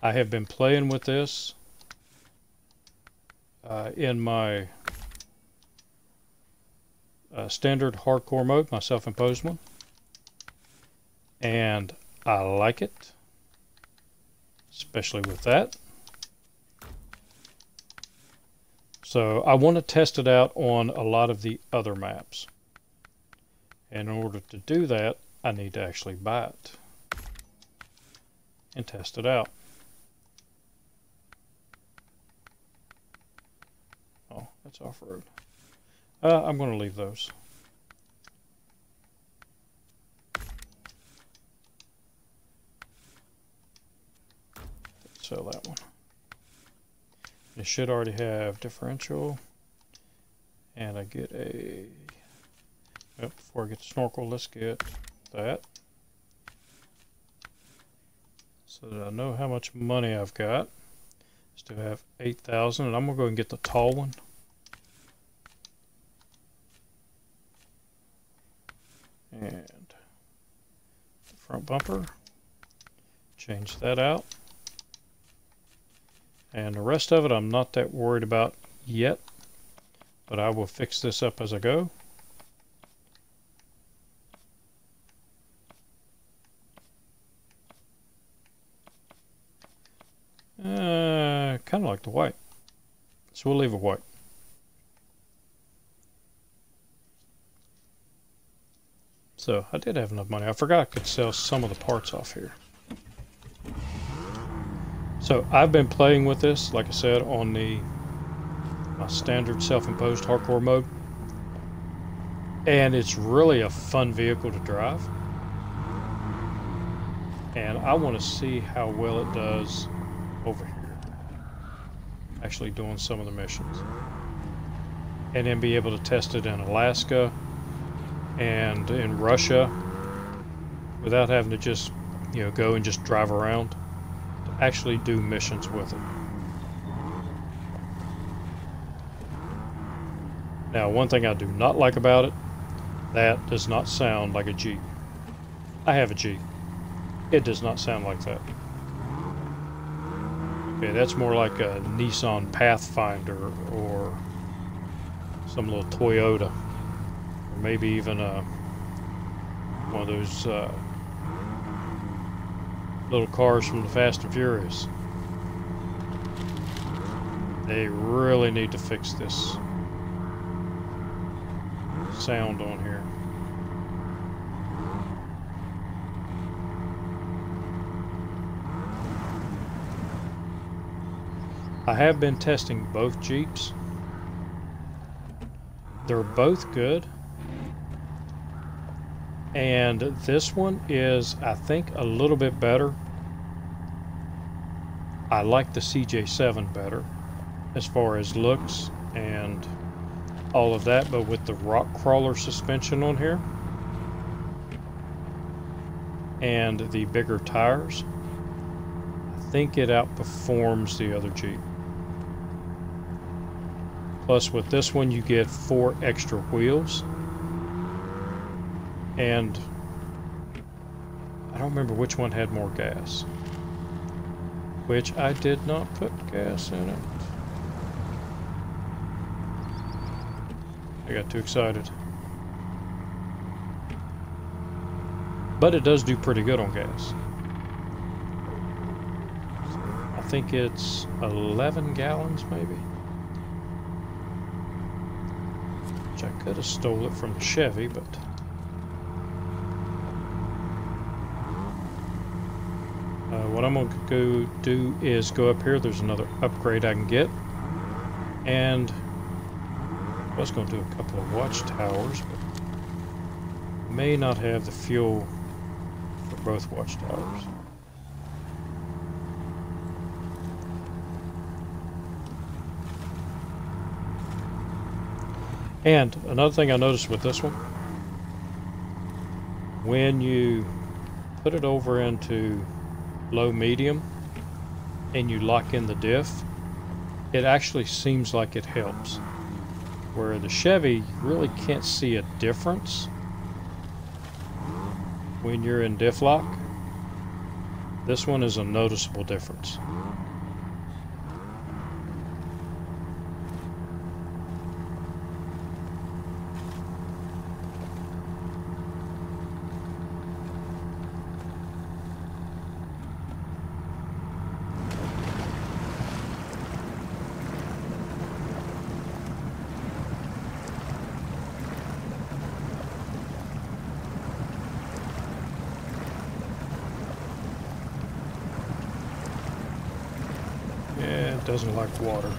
I have been playing with this in my standard hardcore mode, my self-imposed one, and I like it, especially with that. So I want to test it out on a lot of the other maps. And in order to do that, I need to actually buy it and test it out. Oh, that's off-road. I'm going to leave those. Sell that one. It should already have differential. And I get a... Well, before I get the snorkel, let's get that. So that I know how much money I've got. Still have 8,000, and I'm going to go and get the tall one. And the front bumper. Change that out. And the rest of it I'm not that worried about yet, but I will fix this up as I go. Kind of like the white, so we'll leave it white. So I did have enough money. I forgot I could sell some of the parts off here. So I've been playing with this, like I said, on my standard self-imposed hardcore mode, and it's really a fun vehicle to drive. And I want to see how well it does over here, actually doing some of the missions, and then be able to test it in Alaska and in Russia without having to just, you know, go and just drive around, to actually do missions with it. Now, one thing I do not like about it, that does not sound like a Jeep. I have a Jeep. It does not sound like that. Okay, that's more like a Nissan Pathfinder or some little Toyota, or maybe even one of those little cars from the Fast and Furious. They really need to fix this sound on here. I have been testing both Jeeps. They're both good. And this one is, I think, a little bit better. I like the CJ7 better as far as looks and all of that, but with the rock crawler suspension on here and the bigger tires, I think it outperforms the other Jeep. Plus, with this one, you get 4 extra wheels. And I don't remember which one had more gas. Which I did not put gas in it. I got too excited. But it does do pretty good on gas. I think it's 11 gallons maybe. Which I could have stole it from the Chevy, but what I'm going to go do is go up here. There's another upgrade I can get. And I was going to do a couple of watchtowers, but may not have the fuel for both watchtowers. And another thing I noticed with this one, when you put it over into low medium and you lock in the diff, it actually seems like it helps. Where the Chevy, you really can't see a difference when you're in diff lock. This one is a noticeable difference. Doesn't like water.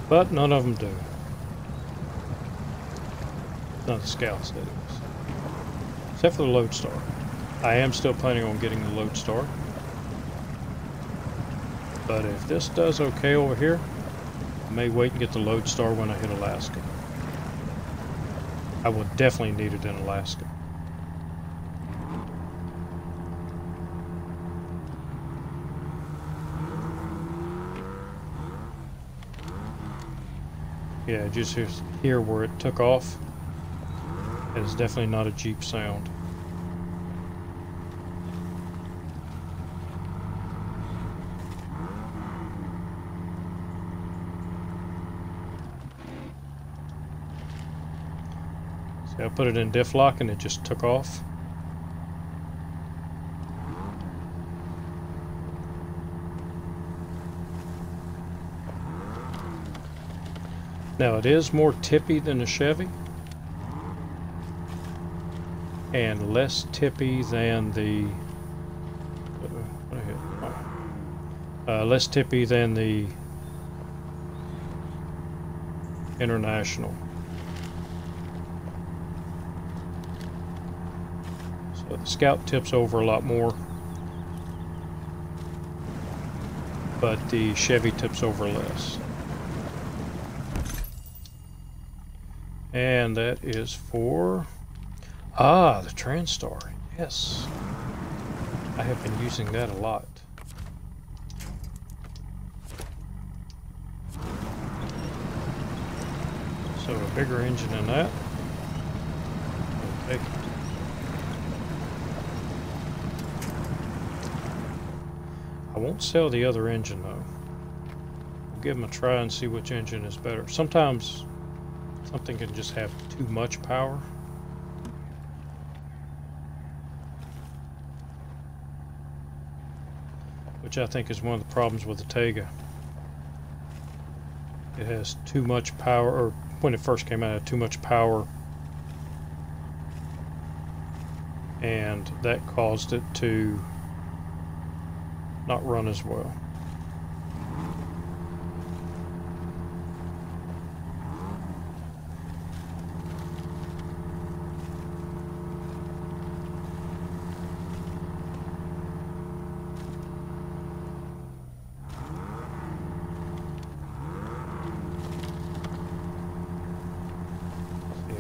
But none of them do. None of the scouts, that is. Except for the lodestar. I am still planning on getting the lodestar. But if this does okay over here, I may wait and get the lodestar when I hit Alaska. I will definitely need it in Alaska. Yeah, just here where it took off. It is definitely not a Jeep sound. See, I put it in diff lock and it just took off. Now it is more tippy than a Chevy and less tippy than the International. So the Scout tips over a lot more, but the Chevy tips over less. And that is for, the TranStar. Yes. I have been using that a lot. So a bigger engine than that. I'll take it. I won't sell the other engine though. I'll give them a try and see which engine is better. Sometimes something can just have too much power. Which I think is one of the problems with the Tega. It has too much power, or when it first came out, it had too much power. And that caused it to not run as well.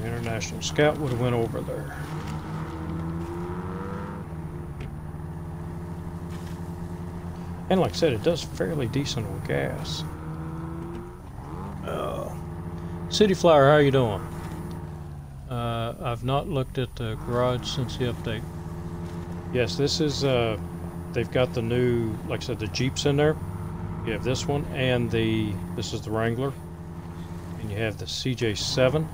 International Scout would have went over there. And like I said, it does fairly decent on gas. City Flower, how are you doing? I've not looked at the garage since the update. Yes, this is, they've got the new, like I said, the Jeeps in there. You have this one and this is the Wrangler. And you have the CJ7.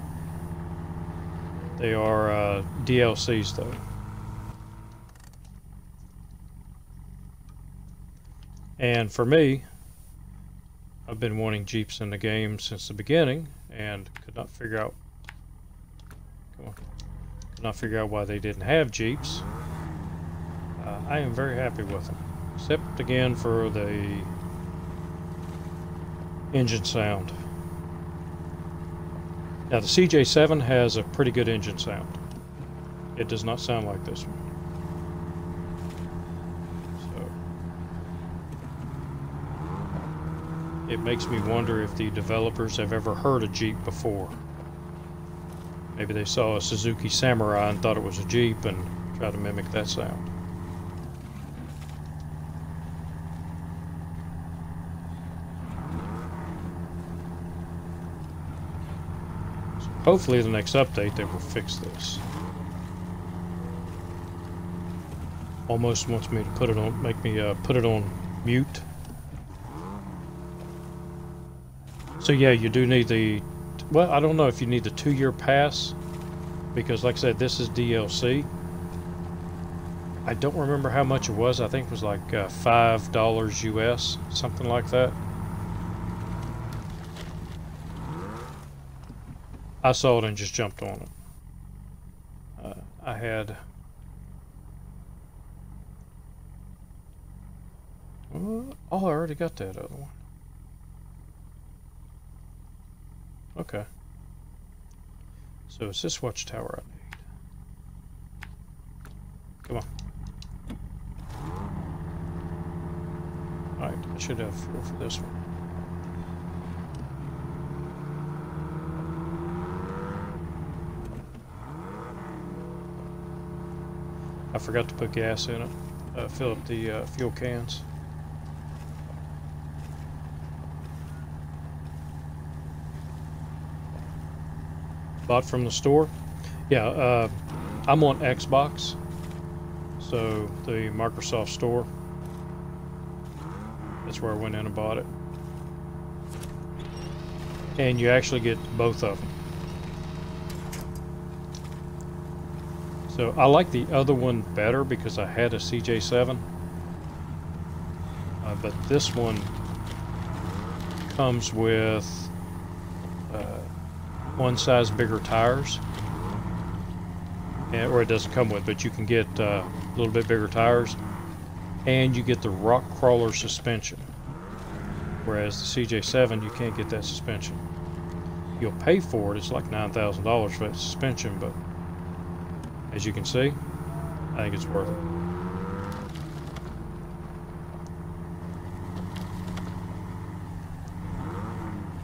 They are DLCs though. And for me, I've been wanting Jeeps in the game since the beginning and could not figure out why they didn't have Jeeps. I am very happy with them, except again for the engine sound. Now the CJ7 has a pretty good engine sound. It does not sound like this one. So it makes me wonder if the developers have ever heard a Jeep before. Maybe they saw a Suzuki Samurai and thought it was a Jeep and tried to mimic that sound. Hopefully the next update they will fix this. Almost wants me to put it on, make me put it on mute. So yeah, you do need the, well, I don't know if you need the 2-year pass, because like I said, this is DLC. I don't remember how much it was. I think it was like $5 US, something like that. I saw it and just jumped on it. I had... oh, I already got that other one. Okay. So it's this watchtower I need. Come on. Alright, I should have fuel for this one. I forgot to put gas in it. Fill up the fuel cans. Bought from the store. Yeah, I'm on Xbox, so the Microsoft store. That's where I went in and bought it. And you actually get both of them. So I like the other one better because I had a CJ7, but this one comes with one size bigger tires, or it doesn't come with, but you can get a little bit bigger tires, and you get the rock crawler suspension, whereas the CJ7 you can't get that suspension. You'll pay for it. It's like $9,000 for that suspension, but as you can see, I think it's worth it.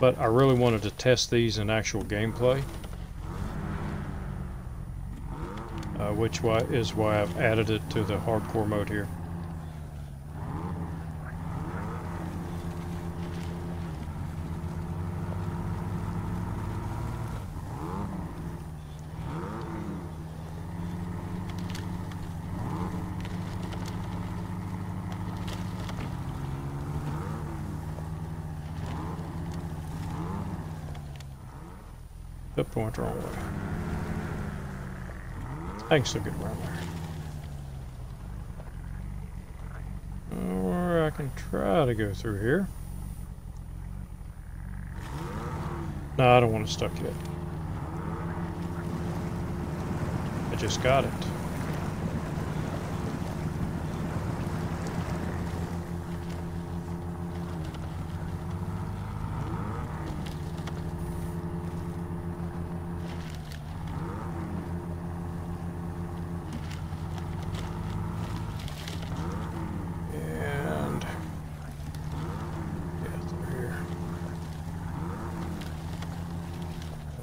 But I really wanted to test these in actual gameplay, which is why I've added it to the hardcore mode here. Up, went the wrong way. I can still get around there. Or I can try to go through here. No, I don't want it stuck yet. I just got it.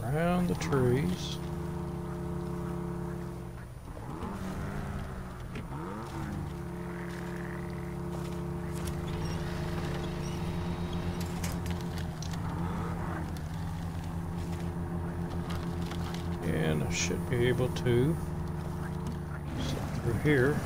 Around the trees. And I should be able to sit through here.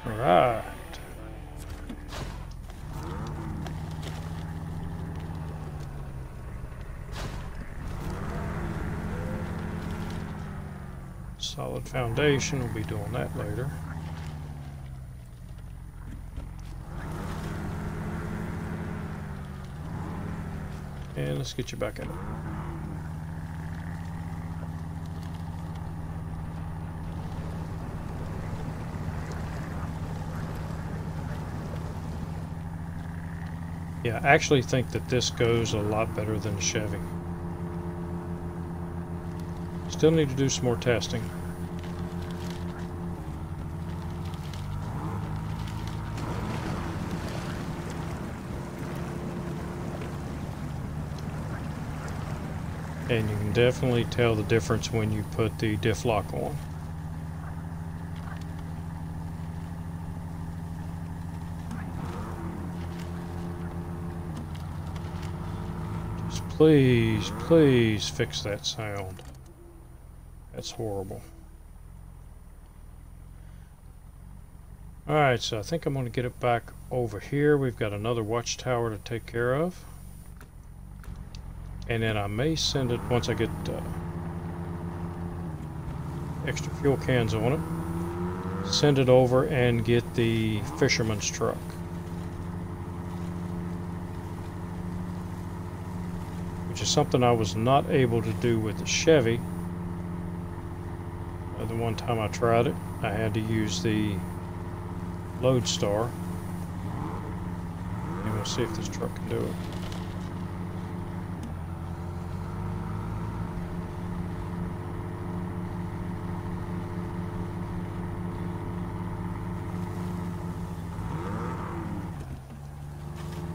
Right. Solid foundation, we'll be doing that later. And let's get you back in it. Yeah, I actually think that this goes a lot better than the Chevy. Still need to do some more testing. And you can definitely tell the difference when you put the diff lock on. Just please, please fix that sound. That's horrible. Alright, so I think I'm going to get it back over here. We've got another watchtower to take care of. And then I may send it, once I get extra fuel cans on it, send it over and get the fisherman's truck. Which is something I was not able to do with the Chevy. The one time I tried it, I had to use the Lodestar. And we'll see if this truck can do it.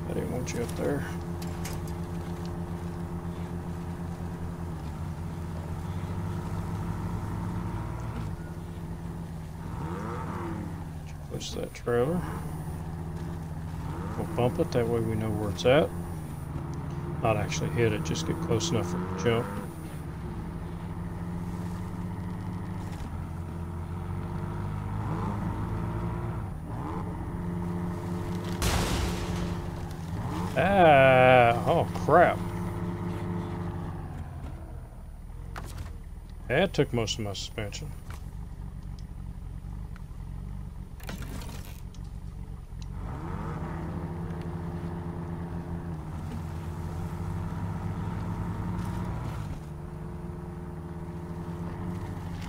I didn't want you up there. Push that trailer. We'll bump it, that way we know where it's at. Not actually hit it, just get close enough for it to jump. Ah, oh crap. That took most of my suspension.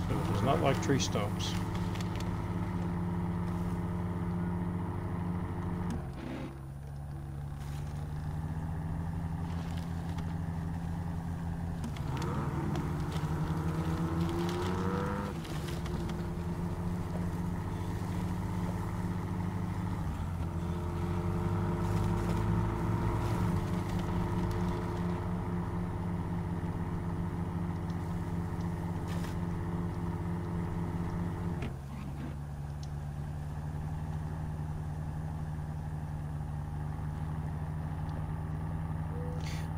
It does not like tree stumps.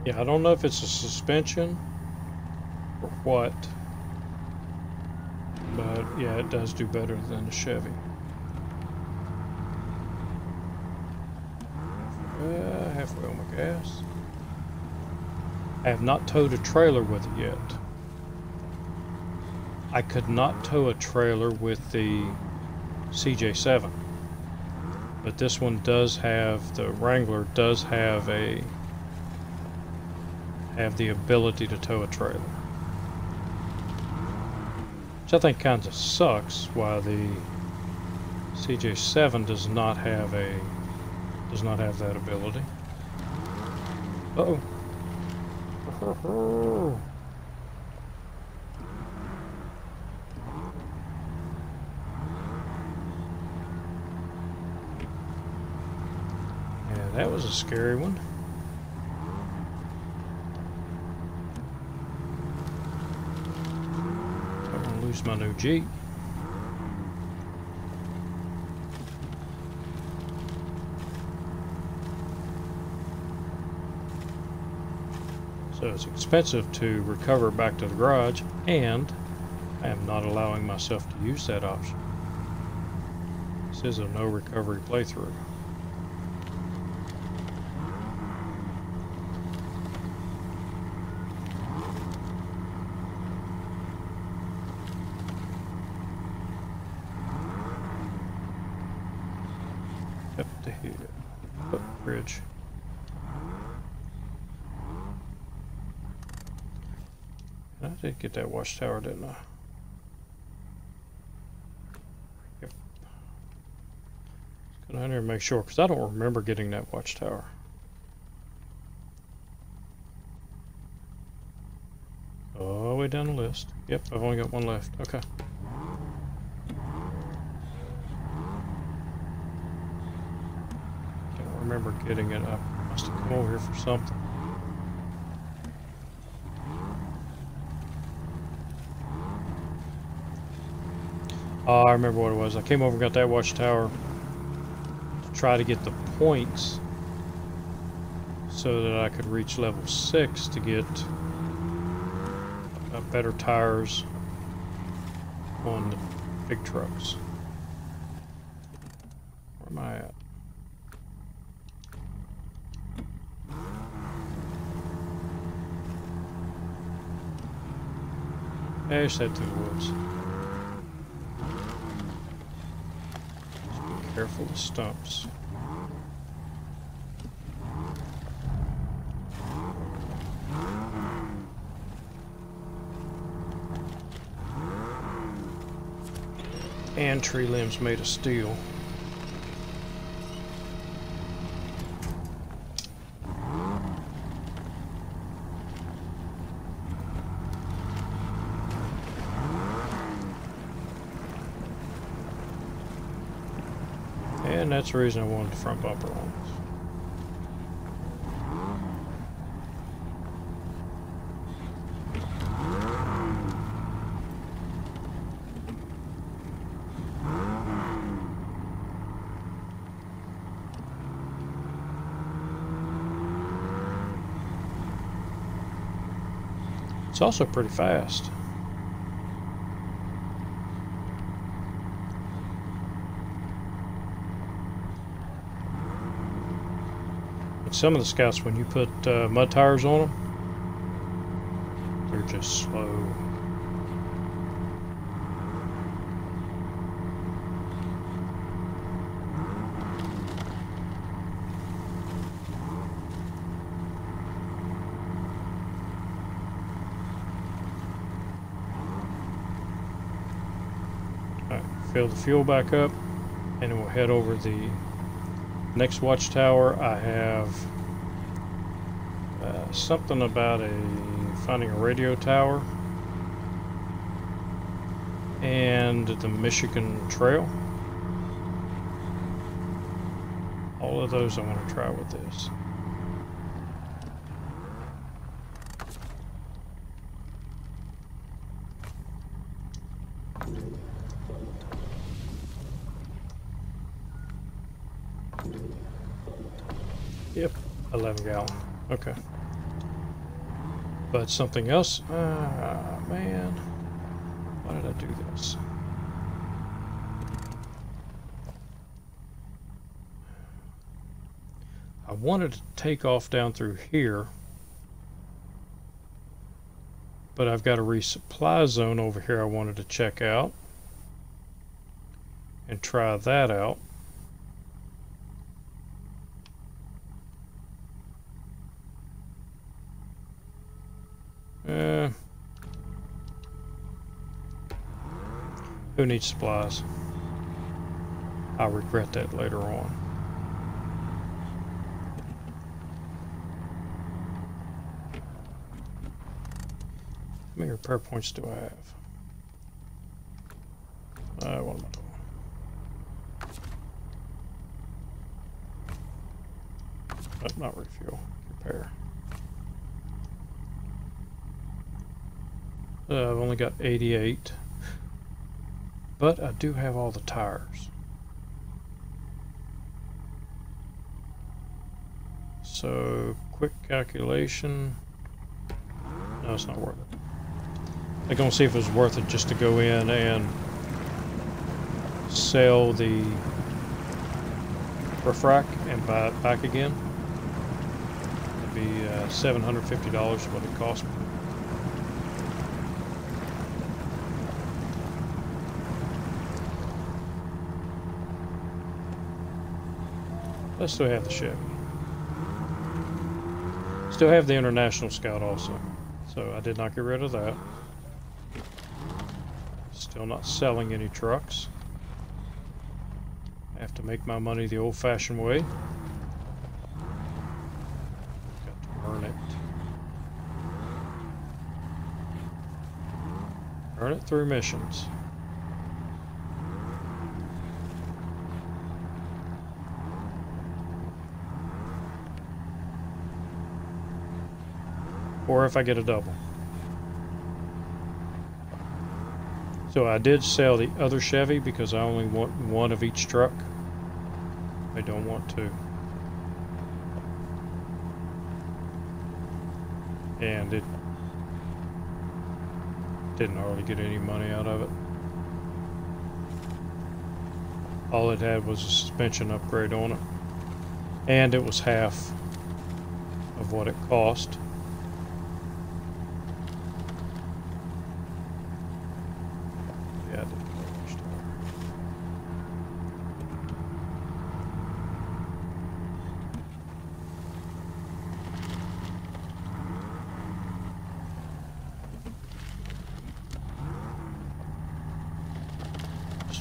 Yeah, I don't know if it's a suspension or what, but yeah, it does do better than the Chevy. Halfway on my gas. I have not towed a trailer with it yet. I could not tow a trailer with the CJ7, but this one does have, the Wrangler does have the ability to tow a trailer, which I think kind of sucks. Why the CJ7 does not have that ability. Uh-oh. Yeah, that was a scary one. My new Jeep. So it's expensive to recover back to the garage, and I am not allowing myself to use that option. This is a no recovery playthrough. Up to here. Up bridge. I did get that watchtower, didn't I? Yep. Let's go down here and make sure, because I don't remember getting that watchtower. All the way down the list. Yep, I've only got one left. Okay. Remember getting it up. Must have come over here for something. I remember what it was. I came over and got that watchtower to try to get the points so that I could reach level 6 to get better tires on the big trucks. Where am I at? I just head through the woods. Just be careful of stumps. And tree limbs made of steel. And that's the reason I wanted the front bumper on this. It's also pretty fast. Some of the Scouts, when you put mud tires on them, they're just slow. Alright, fill the fuel back up, and then we'll head over the next watchtower. I have something about finding a radio tower and the Michigan Trail. All of those I want to try with this. Yep, 11 gallon. Okay. But something else? Man. Why did I do this? I wanted to take off down through here, but I've got a resupply zone over here I wanted to check out and try that out. Who needs supplies? I'll regret that later on. How many repair points do I have? What am I doing? Not refuel, repair. I've only got 88. But I do have all the tires. So, quick calculation. No, it's not worth it. I'm going to see if it's worth it just to go in and sell the refrac and buy it back again. It'd be $750 what it cost me. I still have the Chevy. Still have the International Scout also. So I did not get rid of that. Still not selling any trucks. I have to make my money the old-fashioned way. Got to earn it. Earn it through missions. Or if I get a double. So I did sell the other Chevy because I only want one of each truck. I don't want two. And it didn't hardly get any money out of it. All it had was a suspension upgrade on it. And it was half of what it cost. Yeah, I didn't know which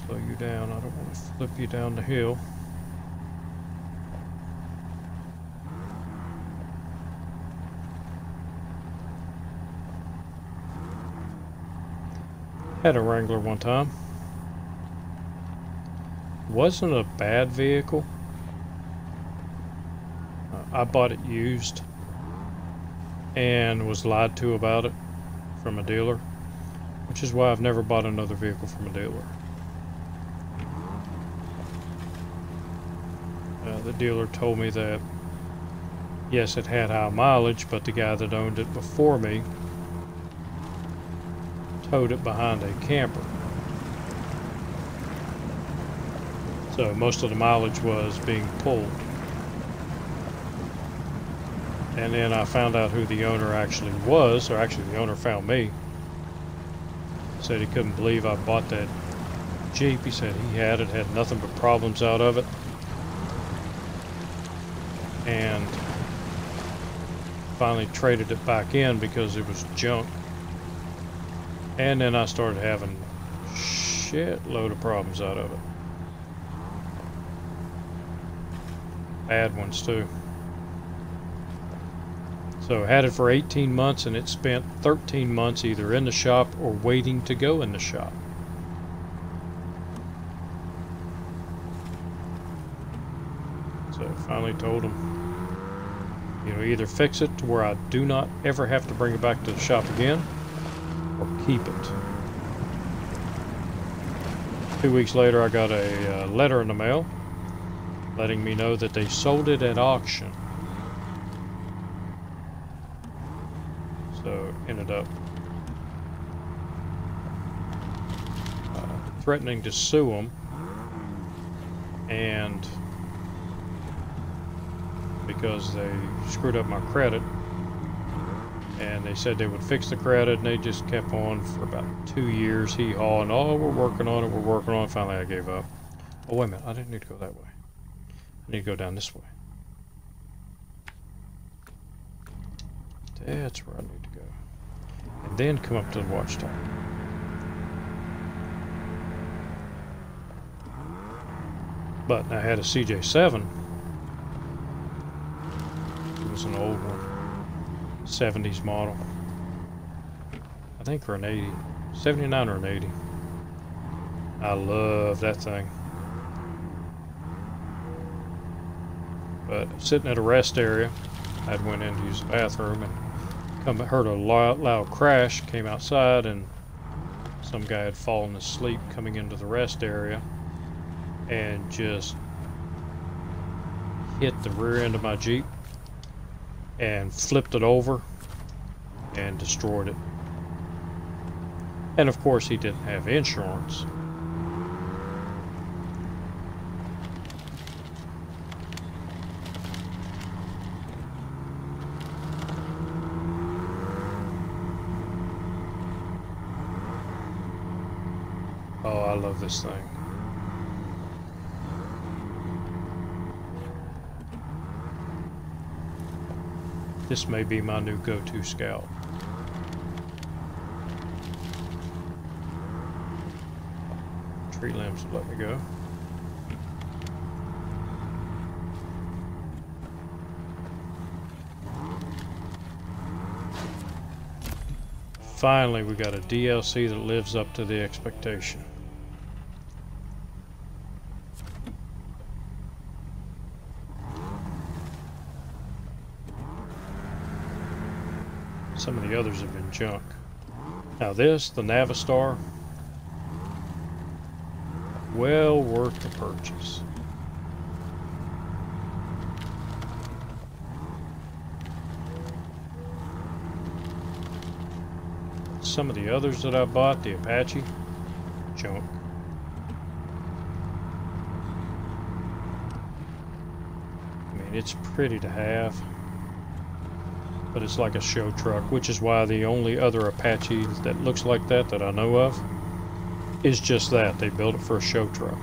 slow you down. I don't want to flip you down the hill. Had a Wrangler one time. Wasn't a bad vehicle. I bought it used and was lied to about it from a dealer, which is why I've never bought another vehicle from a dealer. The dealer told me that yes, it had high mileage, but the guy that owned it before me towed it behind a camper. So most of the mileage was being pulled. And then I found out who the owner actually was, or actually the owner found me. Said he couldn't believe I bought that Jeep. He said he had nothing but problems out of it. And finally traded it back in because it was junk. And then I started having a shitload of problems out of it. Bad ones too. So had it for 18 months and it spent 13 months either in the shop or waiting to go in the shop. So I finally told him, you know, either fix it to where I do not ever have to bring it back to the shop again, or keep it. 2 weeks later, I got a letter in the mail letting me know that they sold it at auction. So ended up threatening to sue them, and because they screwed up my credit, and they said they would fix the credit, and they just kept on for about 2 years hee-hawing, oh, we're working on it. Finally I gave up. Oh, wait a minute, I didn't need to go that way. I need to go down this way. That's where I need to go. And then come up to the watchtower. But I had a CJ7. It was an old one. 70s model. I think or an 80. 79 or an 80. I love that thing. But sitting at a rest area, I went in to use the bathroom and heard a loud crash, came outside, and some guy had fallen asleep coming into the rest area and just hit the rear end of my Jeep and flipped it over and destroyed it. And of course he didn't have insurance. Oh, I love this thing. This may be my new go-to Scout. Tree limbs let me go. Finally, we got a DLC that lives up to the expectation. Some of the others have been junk. Now this, the Navistar, well worth the purchase. Some of the others that I bought, the Apache, junk. I mean, it's pretty to have, but it's like a show truck, which is why the only other Apache that looks like that I know of is just that. They built it for a show truck.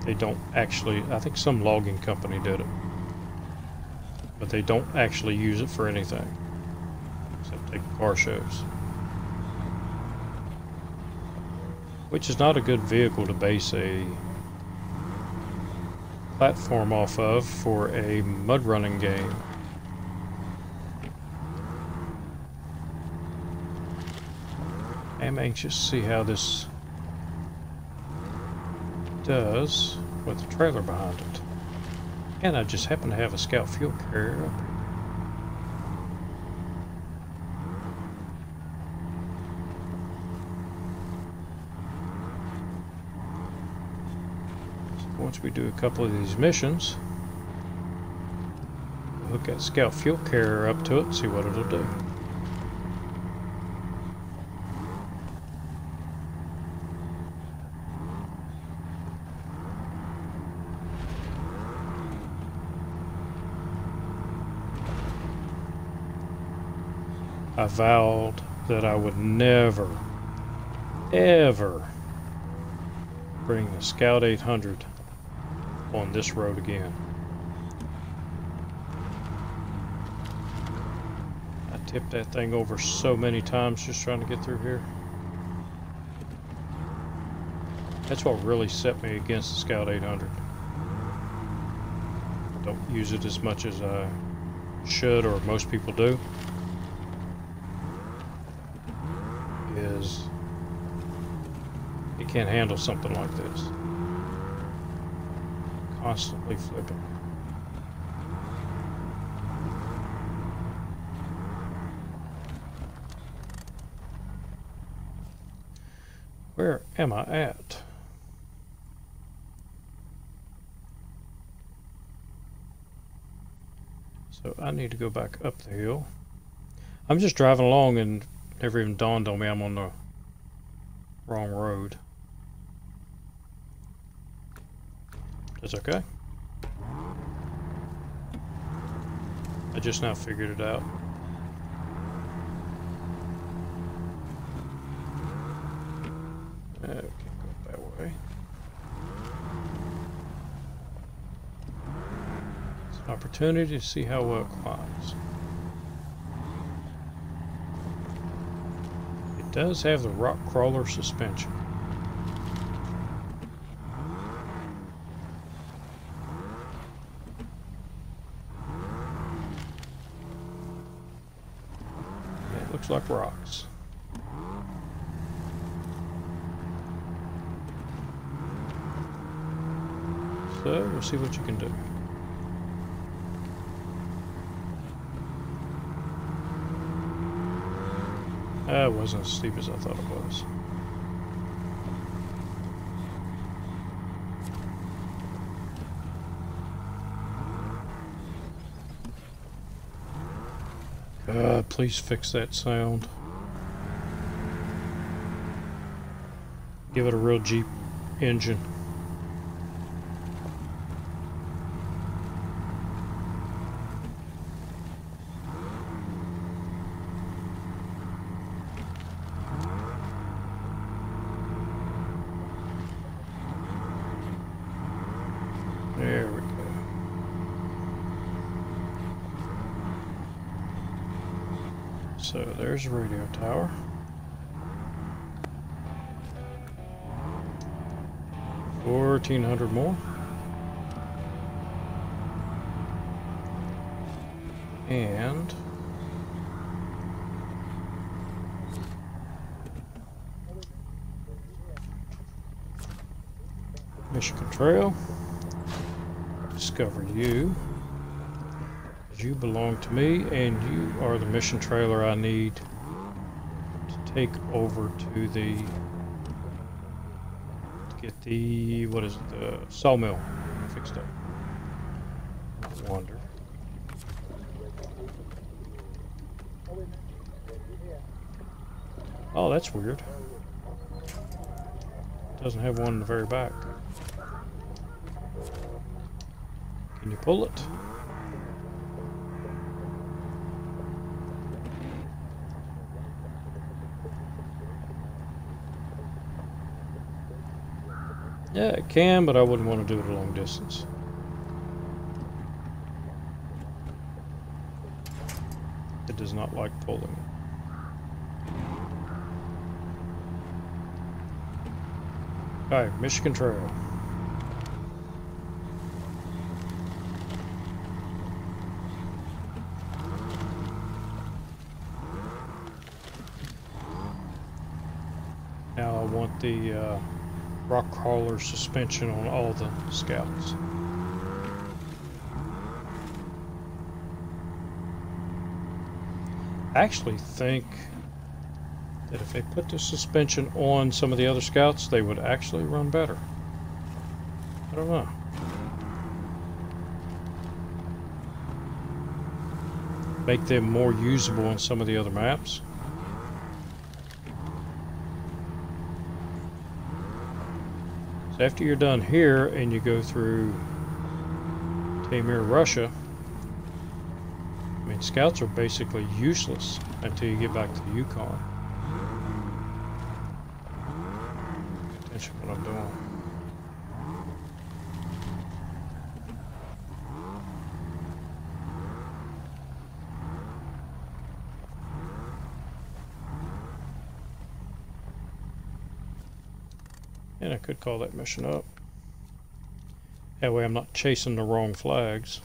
They don't actually, I think some logging company did it, but they don't actually use it for anything except take car shows. Which is not a good vehicle to base a platform off of for a mud running game. I'm anxious to see how this does with the trailer behind it. And I just happen to have a scout fuel carrier up here. So once we do a couple of these missions, we'll hook that scout fuel carrier up to it and see what it'll do. I vowed that I would never, ever bring the Scout 800 on this road again. I tipped that thing over so many times just trying to get through here. That's what really set me against the Scout 800. I don't use it as much as I should, or most people do. Is it can't handle something like this. Constantly flipping. Where am I at? So I need to go back up the hill. I'm just driving along and never even dawned on me I'm on the wrong road. That's okay. I just now figured it out. Okay, go that way. It's an opportunity to see how well it climbs. Does have the rock crawler suspension. Yeah, it looks like rocks. So we'll see what you can do. It wasn't as steep as I thought it was. God, please fix that sound. Give it a real Jeep engine. There we go. So there's the radio tower. $1,400 more. And Michigan Trail. Discover you. You belong to me, and you are the mission trailer I need to take over to the Get the, what is it, the sawmill fixed up. I wonder. Oh, that's weird. Doesn't have one in the very back. Can you pull it? Yeah, it can, but I wouldn't want to do it a long distance. It does not like pulling. Alright, Michigan Trail. Now I want the rock crawler suspension on all the scouts. I actually think that if they put the suspension on some of the other scouts, they would actually run better. I don't know. Make them more usable on some of the other maps. So after you're done here and you go through Taymyr, Russia, I mean, scouts are basically useless until you get back to the Yukon. Attention what I'm doing. And I could call that mission up. That way I'm not chasing the wrong flags.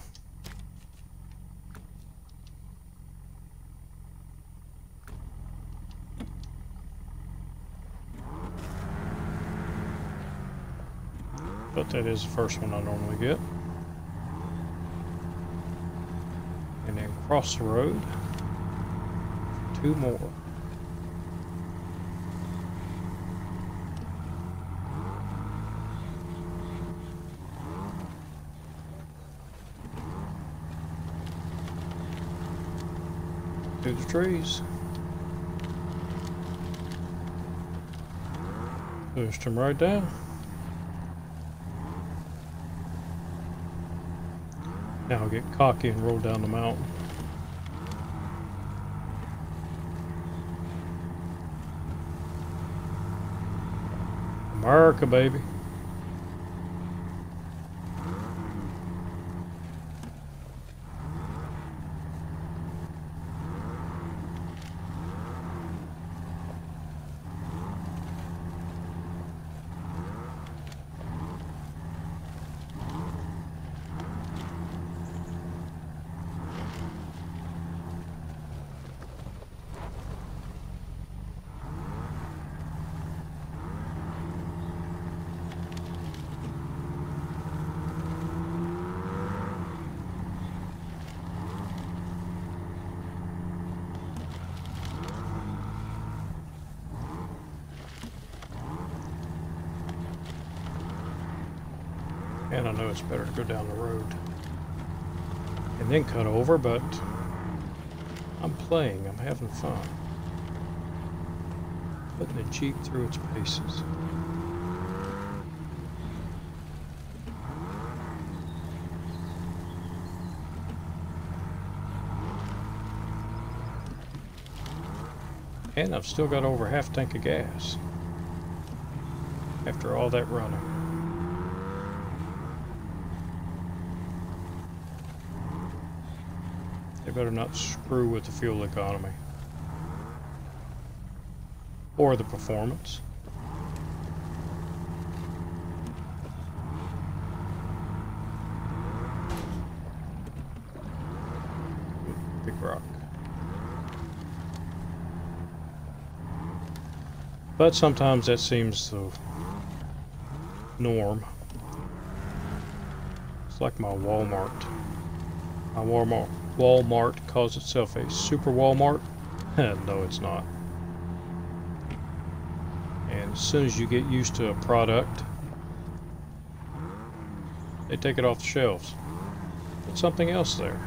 But that is the first one I normally get. And then cross the road. 2 more. Through the trees. Pushed them right down. Now I'll get cocky and roll down the mountain. America, baby. And I know it's better to go down the road and then cut over, but I'm playing, I'm having fun. Putting the Jeep through its paces. And I've still got over half tank of gas after all that running. They better not screw with the fuel economy or the performance. Big rock. But sometimes that seems the norm. It's like my Walmart. My Walmart calls itself a super Walmart. No, it's not. And as soon as you get used to a product, They take it off the shelves. Put something else there.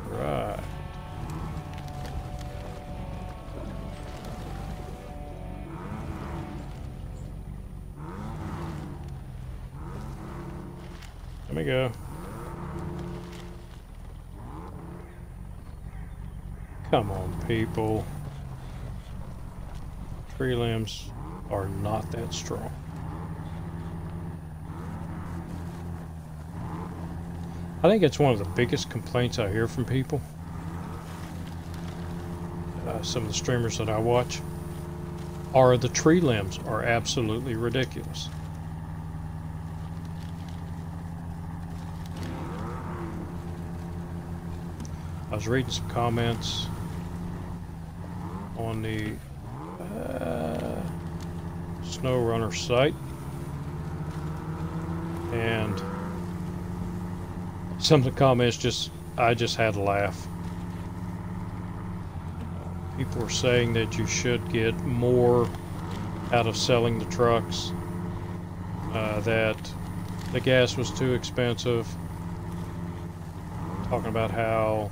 Right. Let me go. Come on, people. Tree limbs are not that strong. I think it's one of the biggest complaints I hear from people. Some of the streamers that I watch are the tree limbs are absolutely ridiculous. I was reading some comments on the SnowRunner site, and some of the comments I just had to laugh. People were saying that you should get more out of selling the trucks, that the gas was too expensive, talking about how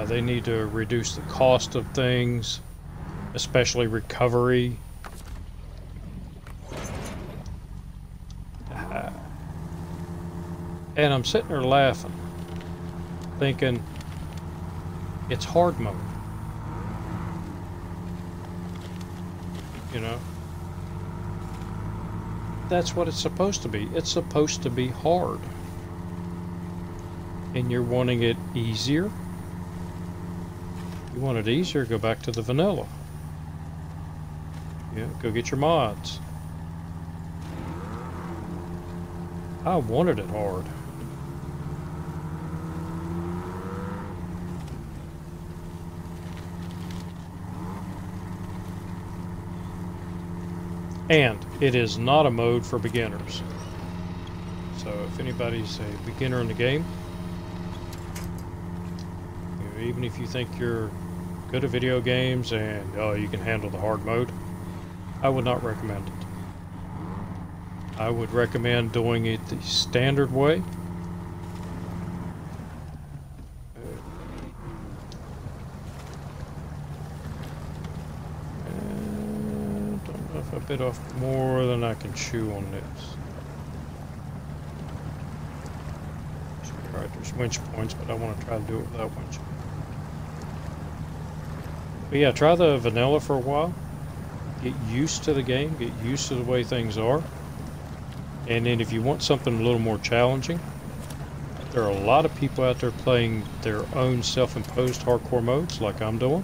they need to reduce the cost of things, especially recovery. And I'm sitting there laughing, thinking, it's hard mode. You know? That's what it's supposed to be. It's supposed to be hard. And you're wanting it easier? You want it easier, go back to the vanilla. Yeah, go get your mods. I wanted it hard. And it is not a mode for beginners. So if anybody's a beginner in the game, you know, even if you think you're good at video games and you can handle the hard mode, I would not recommend it. I would recommend doing it the standard way. Don't know if I bit off more than I can chew on this. Alright, there's winch points, but I want to try to do it without winch. But yeah, try the vanilla for a while. Get used to the game, get used to the way things are. And then if you want something a little more challenging, there are a lot of people out there playing their own self-imposed hardcore modes like I'm doing.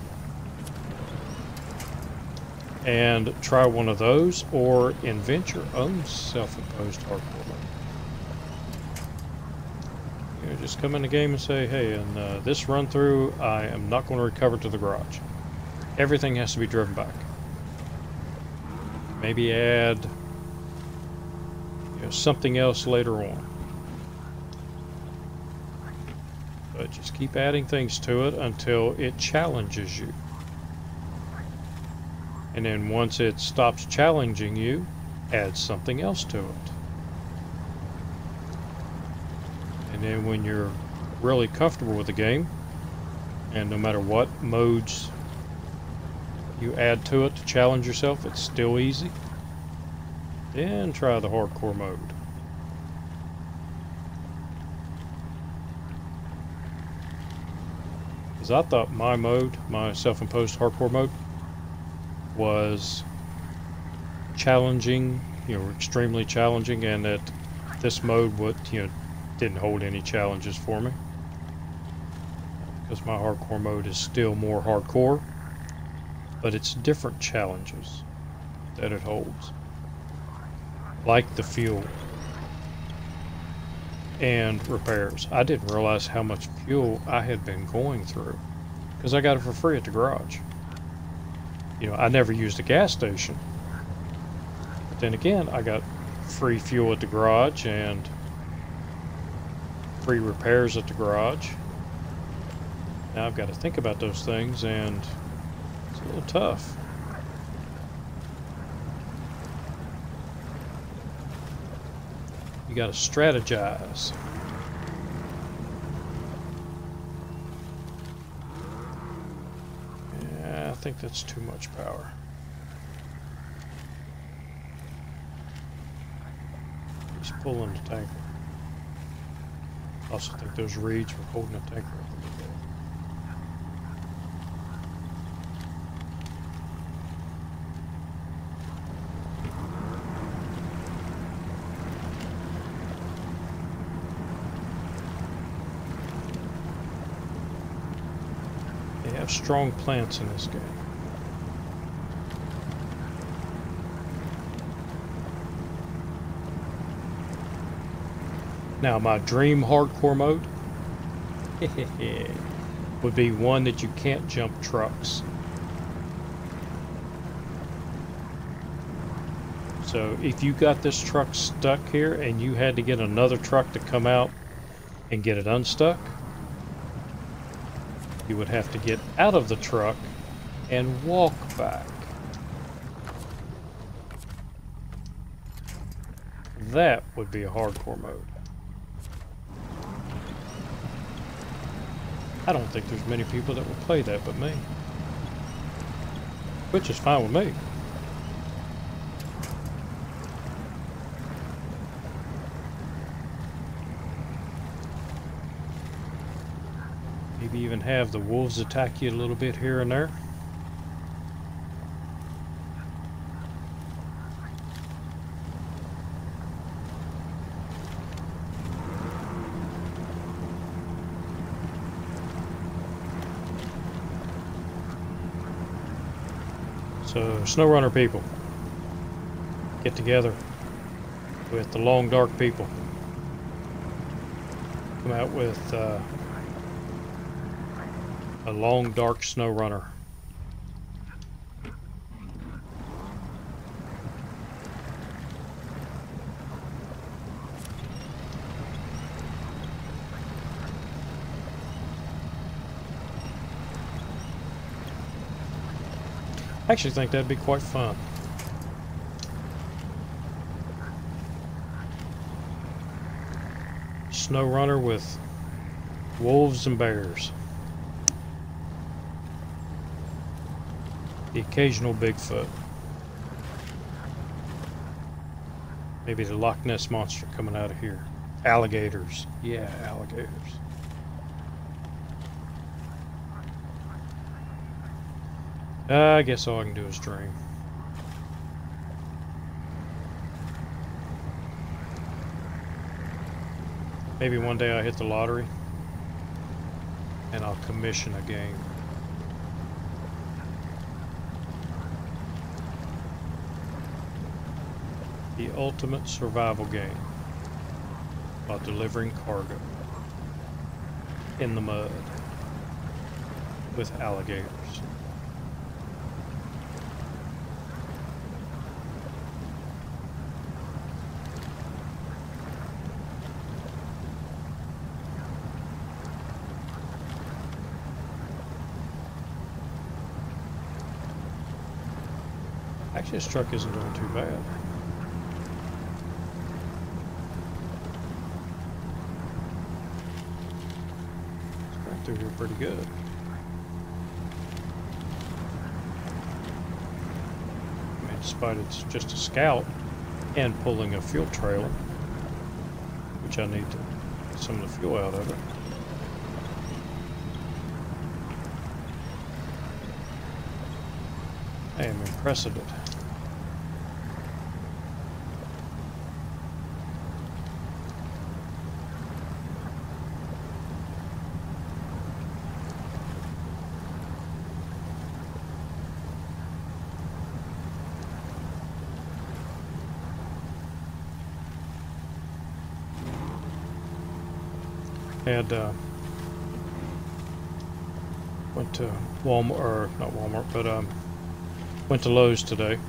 And try one of those or invent your own self-imposed hardcore mode. You know, just come in the game and say, hey, in this run through, I am not going to recover to the garage. Everything has to be driven back. Maybe add something else later on. But just keep adding things to it until it challenges you. And then once it stops challenging you, add something else to it. And then when you're really comfortable with the game, and no matter what modes you add to it to challenge yourself, it's still easy, then try the hardcore mode. Because I thought my mode, my self-imposed hardcore mode, was challenging, extremely challenging, and that this mode didn't hold any challenges for me. Because my hardcore mode is still more hardcore, but it's different challenges that it holds. Like the fuel and repairs. I didn't realize how much fuel I had been going through because I got it for free at the garage. I never used a gas station. But then again, I got free fuel at the garage and free repairs at the garage. Now I've got to think about those things, and it's a little tough. You got to strategize. Yeah, I think that's too much power. Just pulling the tanker. I also think those reeds were holding the tanker up a little bit. They have strong plants in this game. Now, my dream hardcore mode would be one that you can't jump trucks. So if you got this truck stuck here and you had to get another truck to come out and get it unstuck, you would have to get out of the truck and walk back. That would be a hardcore mode. I don't think there's many people that will play that but me. Which is fine with me. Maybe even have the wolves attack you a little bit here and there. So, SnowRunner people, get together with the long dark people. Come out with a long dark SnowRunner. I actually think that'd be quite fun. SnowRunner with wolves and bears. The occasional Bigfoot. Maybe the Loch Ness Monster coming out of here. Alligators. Yeah, alligators. I guess all I can do is dream. Maybe one day I hit the lottery and I'll commission a game. The ultimate survival game while delivering cargo in the mud with alligators. Actually, this truck isn't doing too bad. It's going through here pretty good. I mean, despite it's just a scout and pulling a fuel trailer, which I need to get some of the fuel out of it. I am impressed at it. Had went to Walmart, or not Walmart, but went to Lowe's today,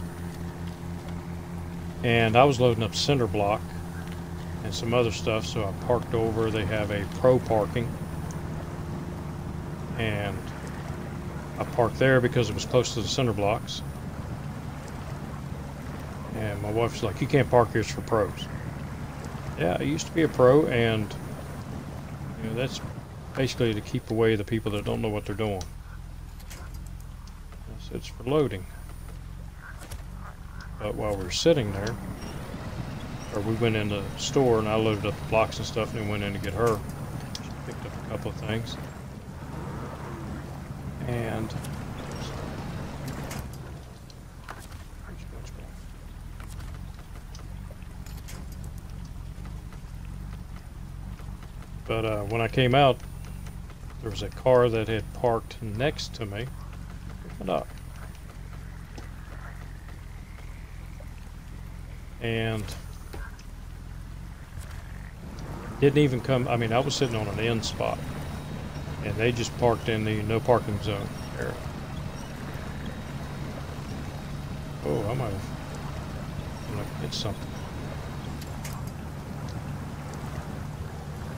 and I was loading up cinder block and some other stuff, so I parked over. They have a pro parking, and I parked there because it was close to the cinder blocks. And my wife's like, "You can't park here, it's for pros." Yeah, I used to be a pro, and you know, that's basically to keep away the people that don't know what they're doing. So it's for loading. But while we were sitting there, or we went in the store and I loaded up the blocks and stuff and then went in to get her. She picked up a couple of things. And but when I came out, there was a car that had parked next to me. Pick it up. And didn't even come. I mean, I was sitting on an end spot, and they just parked in the no parking zone area. Oh, I might have hit something.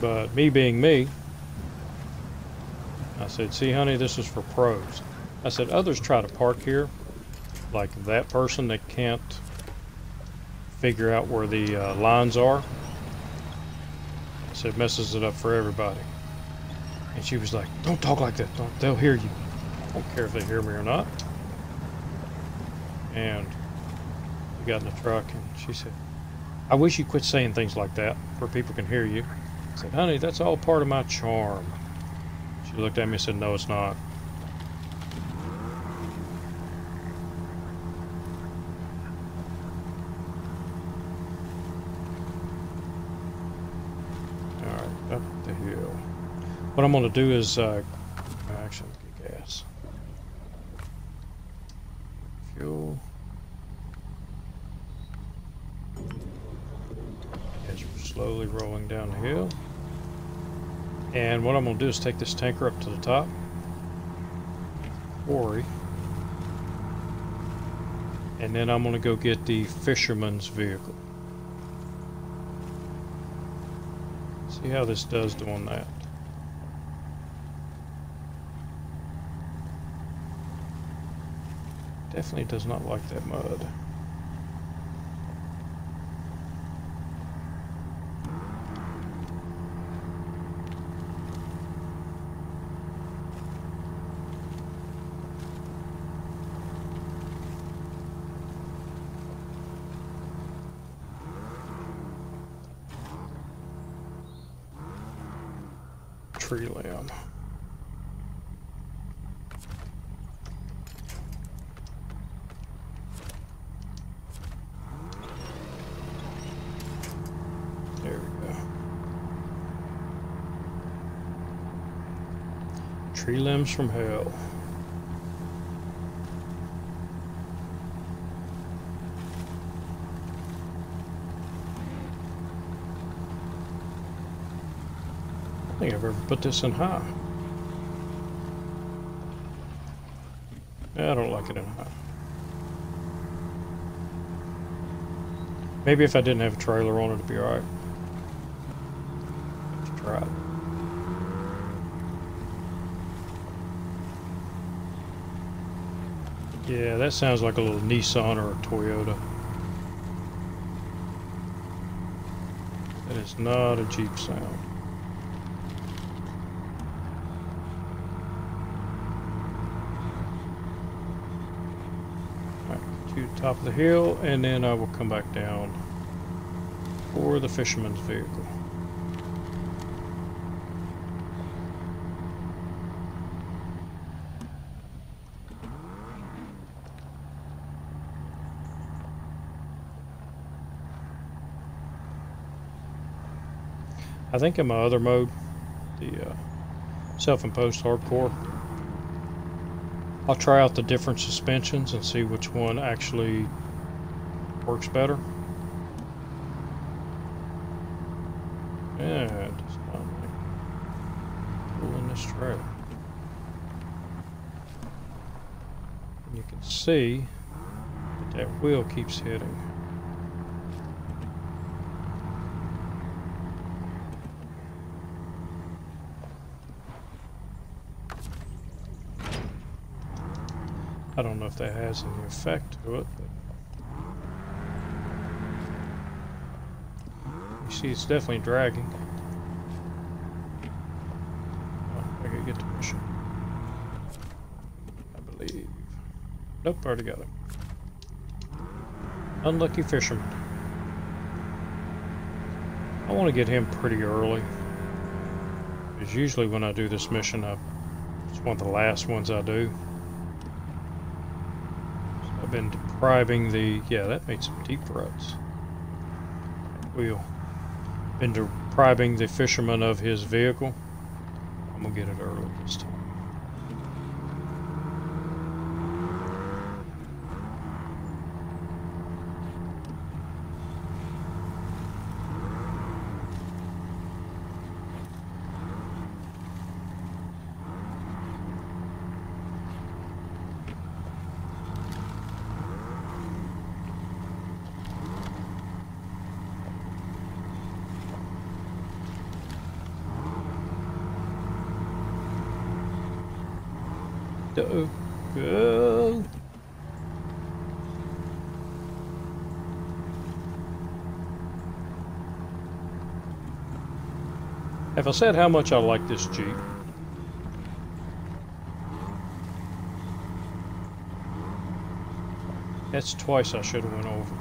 But me being me, I said, see, honey, this is for pros. I said, others try to park here, like that person that can't figure out where the lines are. I said, messes it up for everybody. And she was like, don't talk like that. They'll hear you. I don't care if they hear me or not. And we got in the truck and she said, I wish you quit saying things like that where people can hear you. I said, honey, that's all part of my charm. She looked at me and said, no, it's not. Alright, up the hill. What I'm going to do is, actually, get gas. Fuel. As we're slowly rolling down the hill. And what I'm going to do is take this tanker up to the top. Quarry. And then I'm going to go get the fisherman's vehicle. See how this does doing that. Definitely does not like that mud. Tree limb. There we go. Tree limbs from hell. I don't think I've ever put this in high. I don't like it in high. Maybe if I didn't have a trailer on it, it'd be alright. Let's try it. Yeah, that sounds like a little Nissan or a Toyota. That is not a Jeep sound. To the top of the hill, and then I will come back down for the fisherman's vehicle. I think in my other mode, the self-imposed hardcore, I'll try out the different suspensions and see which one actually works better. Yeah, it does not like pulling this trail. And you can see that that wheel keeps hitting. I don't know if that has any effect to it, but you see, it's definitely dragging. Oh, I gotta get the mission. I believe. Nope, already got it. Unlucky fisherman. I want to get him pretty early. Because usually when I do this mission, it's one of the last ones I do. So I've been depriving the... Yeah, that made some deep ruts. Wheel. Been depriving the fisherman of his vehicle. I'm going to get it early this time. Uh-oh. Go. Have I said how much I like this Jeep? That's twice I should have went over.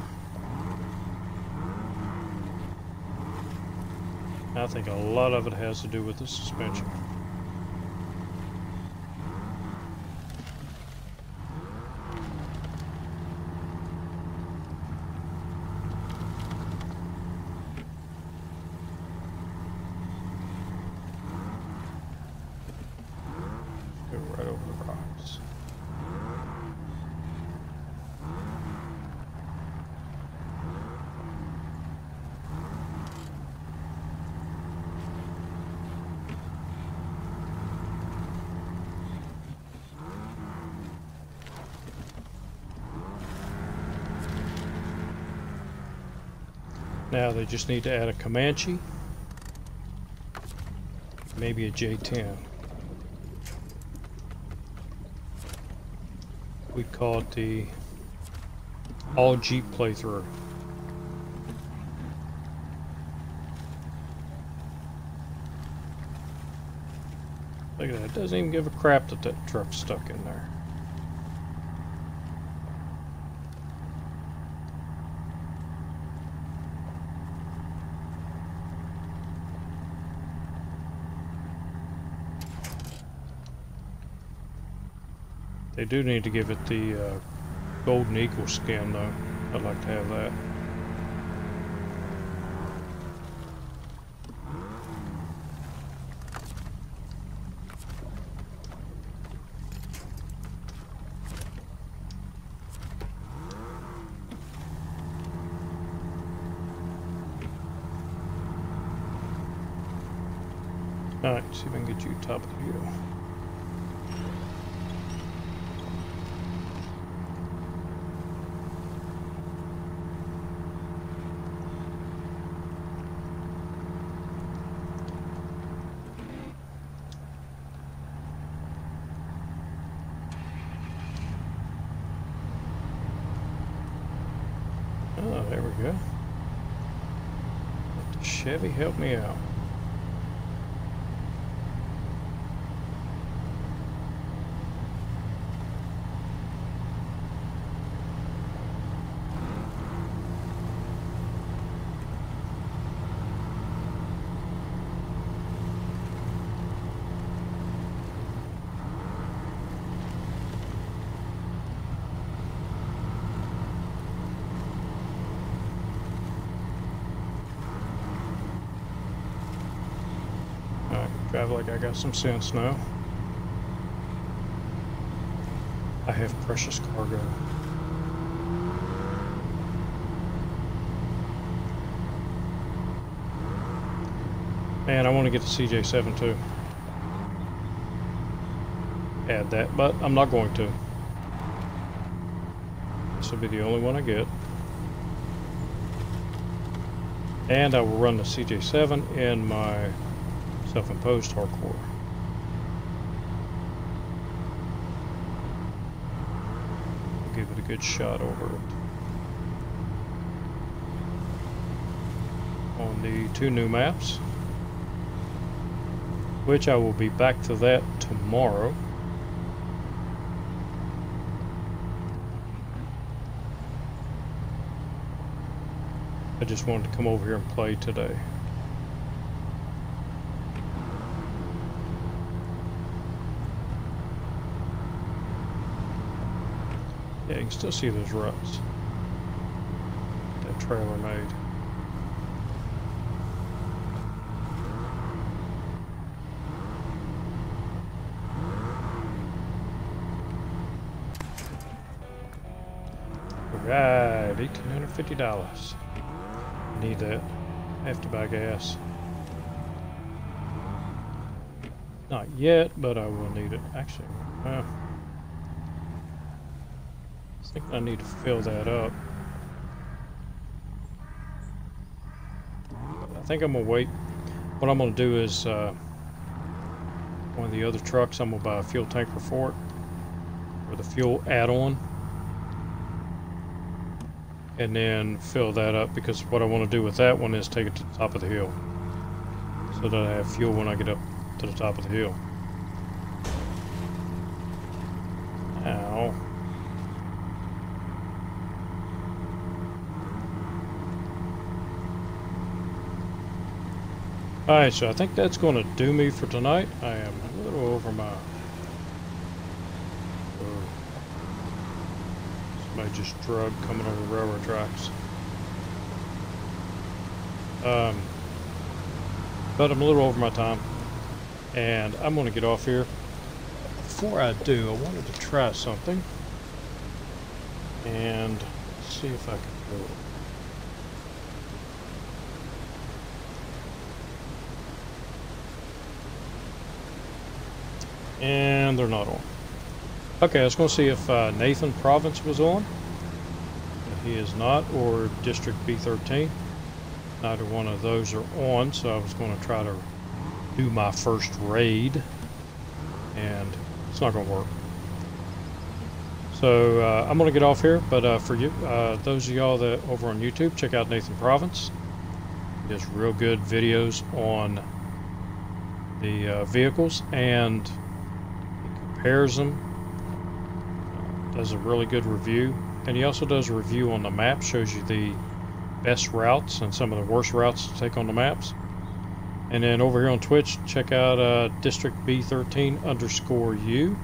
I think a lot of it has to do with the suspension. Right over the rocks. Now they just need to add a Comanche, maybe a J10. We call it the all Jeep playthrough. Look at that, it doesn't even give a crap that that truck's stuck in there. They do need to give it the golden eagle skin though. I'd like to have that. Alright, see if I can get you top of the hill. Oh, there we go. Let the Chevy help me out. Drive like I got some sense now. I have precious cargo. Man, I want to get the CJ7 too. Add that, but I'm not going to. This will be the only one I get. And I will run the CJ7 in my self-imposed hardcore. I'll give it a good shot over it. On on the 2 new maps, which I will be back to that tomorrow. I just wanted to come over here and play today. Yeah, you can still see those ruts that trailer made. Right, $1,850. Need that. I have to buy gas. Not yet, but I will need it. Actually, I think I need to fill that up. I think I'm gonna wait. What I'm gonna do is one of the other trucks, I'm gonna buy a fuel tanker for it, or the fuel add-on, and then fill that up, because what I want to do with that one is take it to the top of the hill so that I have fuel when I get up to the top of the hill. Ow. Alright, so I think that's going to do me for tonight. I am a little over my... Somebody just drug coming over railroad tracks. But I'm a little over my time, and I'm going to get off here. Before I do, I wanted to try something, and see if I can do it. And they're not on. Okay, I was going to see if Nathan Province was on. But he is not, or District B13. Neither one of those are on, so I was going to try to do my first raid, and it's not going to work. So I'm going to get off here, but for you, those of y'all that over on YouTube, check out Nathan Province. He does real good videos on the vehicles, and compares them, does a really good review, and he also does a review on the map, shows you the best routes and some of the worst routes to take on the maps. And then over here on Twitch, check out District B13_U,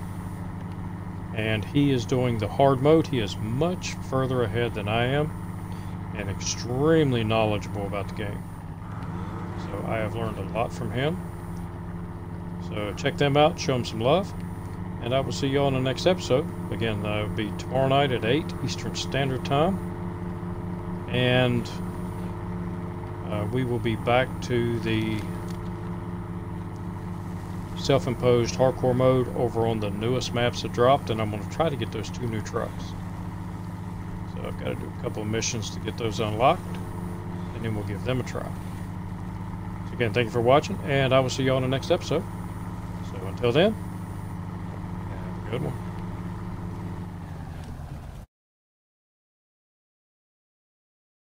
and he is doing the hard mode. He is much further ahead than I am and extremely knowledgeable about the game, so I have learned a lot from him. So check them out, show them some love. And I will see you all in the next episode. Again, that will be tomorrow night at 8 Eastern Standard Time. And we will be back to the self-imposed hardcore mode over on the newest maps that dropped. And I'm going to try to get those 2 new trucks. So I've got to do a couple of missions to get those unlocked. And then we'll give them a try. So again, thank you for watching. And I will see you all in the next episode. So until then, good one.